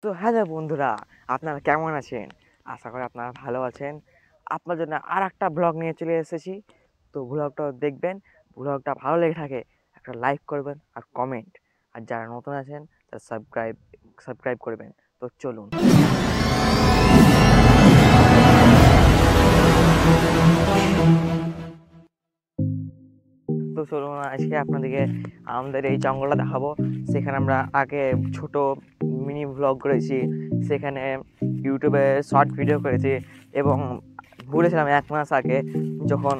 তো হ্যালো বন্ধুরা, আপনারা কেমন আছেন? আশা করি আপনারা ভালো আছেন। আপনার জন্য আরেকটা ব্লগ নিয়ে চলে এসেছি। তো ব্লগটা দেখবেন। ব্লগটা ভালো লেগে থাকে একটা লাইক করবেন আর কমেন্ট। আর যারা নতুন আছেন তারা সাবস্ক্রাইব করবেন। তো চলুন। তো চলুন আজকে আপনাদেরকে আমাদের এই জঙ্গলটা দেখাবো। সেখানে আমরা আগে ছোট মিনি ব্লগ করেছি, সেখানে ইউটিউবে শর্ট ভিডিও করেছি এবং বলেছিলাম 1 মাস আগে যখন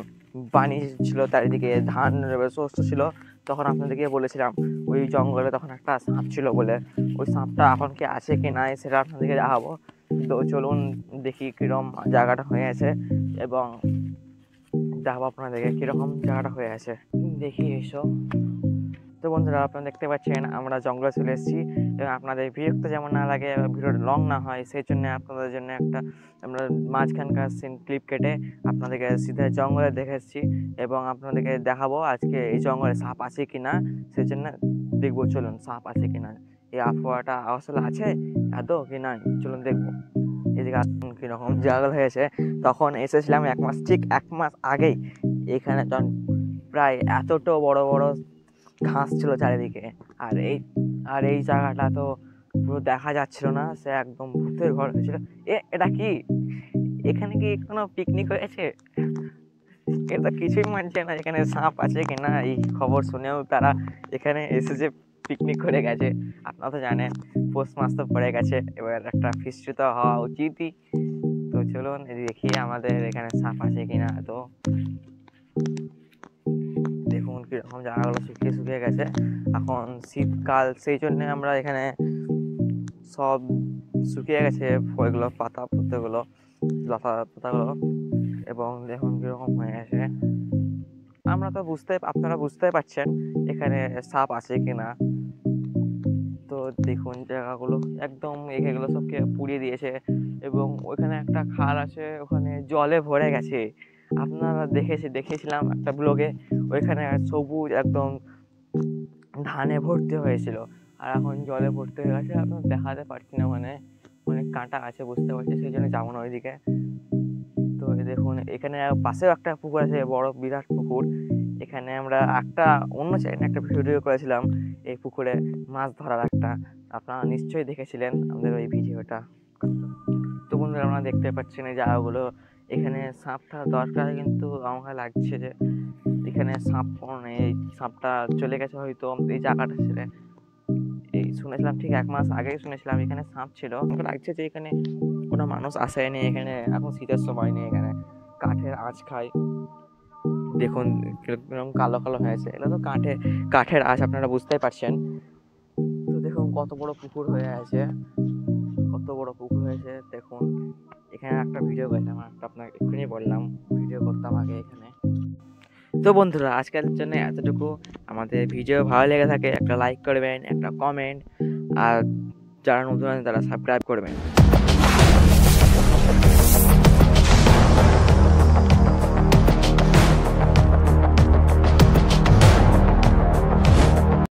পানি ছিল চারিদিকে ধান শস্য ছিল, তখন আপনাদেরকে বলেছিলাম ওই জঙ্গলে তখন একটা সাপ ছিল বলে। ওই সাপটা এখন কি আছে কি নাই সেটা আপনাদেরকে দেখাবো। তো চলুন দেখি কীরকম জায়গাটা হয়ে আছে এবং দেখাবো আপনাদেরকে কীরকম জায়গাটা হয়ে আছে। দেখি এসো। তো বন্ধুরা, আপনারা দেখতে পাচ্ছেন আমরা জঙ্গলে চলে এসেছি এবং আপনাদের বিরক্ত যেমন না লাগে এবং ভিডিওটা লং না হয় সেই জন্য আপনাদের জন্য একটা আমরা মাঝখানকার সিন ক্লিপ কেটে আপনাদেরকে সিধা জঙ্গলে দেখে এসেছি এবং আপনাদেরকে দেখাবো আজকে এই জঙ্গলে সাপ আছে কি না। সেই জন্য দেখবো, চলুন সাপ আছে কি না, এই আবহাওয়াটা আসলে আছে আদৌ কি না, চলুন দেখবো। এদিকে কীরকম জায়গা হয়েছে, তখন এসেছিলাম 1 মাস, ঠিক 1 মাস আগেই। এখানে তখন প্রায় এতটা বড় বড় ঘাস ছিল চারিদিকে। আর এই জায়গাটা তো পুরো দেখা যাচ্ছিল না, সে একদম ভূতের ঘর হয়েছিল। এটা কি, এখানে কি কোনো পিকনিক হয়েছে? এটা কিছুই মানছে না এখানে সাপ আছে কিনা। এই খবর শুনেও তারা এখানে এসেছে, পিকনিক করে গেছে। আপনারা তো জানেন পৌষ মাস তো পড়ে গেছে, এবার একটা ফিস্টি তো হওয়া উচিতই। তো চলুন দেখি আমাদের এখানে সাপ আছে কিনা। তো দেখুন কীরকম জায়গাগুলো শুকিয়ে শুকিয়ে গেছে, এখন শীতকাল সেই জন্যে আমরা এখানে সব শুকিয়ে গেছে ওইগুলো পাতা পুঁতেগুলো, লতা পাতাগুলো, এবং দেখুন কীরকম হয়ে গেছে। আপনারা বুঝতে পারছেন এখানে সাপ আছে কিনা। তো দেখুন জায়গাগুলো একদম এগুলো সবকে পুড়িয়ে দিয়েছে এবং ওইখানে একটা খাল আছে, ওখানে জলে ভরে গেছে। আপনারা দেখেছিলাম একটা ব্লগে, ওইখানে সবুজ একদম ধানে ভর্তি হয়েছিল, আর এখন জলে ভর্তি হয়ে গেছে। আপনার দেখাতে পারছি না, মানে অনেক কাঁটা আছে বুঝতে পারছি, সেই জন্য যাবো না ওইদিকে। তো দেখুন এখানে পাশেও একটা পুকুর আছে, বড় বিরাট পুকুর। এখানে আমরা একটা অন্য চ্যানেলে একটা ভিডিও করেছিলাম এই পুকুরে মাছ ধরার একটা, আপনারা নিশ্চয়ই দেখেছিলেন আমাদের ওই ভিডিওটা। তো বন্ধুরা, আপনারা দেখতে পাচ্ছেন এই জায়গাগুলো, এখানে সাপটা দরকার, কিন্তু আমার লাগছে যে এখানে সাপ নেই, সাপটা চলে গেছে হয়তো এই জায়গাটা ছেড়ে। এই শুনেছিলাম ঠিক 1 মাস আগেই শুনেছিলাম এখানে সাপ ছিল। আমাকে লাগছে যে এখানে কোনো মানুষ আসেনি, এখানে এখন শীতের সময় নেই, এখানে কাঠের আঁচ খায়। দেখুন কিরকম কালো কালো হয়েছে, এটা তো কাঠের আঁচ, আপনারা বুঝতেই পারছেন। তো দেখুন কত বড় পুকুর হয়ে আছে, কত বড় পুকুর হয়েছে দেখুন। এখানে একটা ভিডিও করেছিলাম, আপনাকে এক্ষুনি বললাম ভিডিও করতাম আগে এখানে। তো বন্ধুরা, আজকের জন্য এতটুকু। আমাদের ভিডিও ভালো লেগে থাকে একটা লাইক করবেন, একটা কমেন্ট, আর যারা নতুন আছেন তারা সাবস্ক্রাইব করবেন।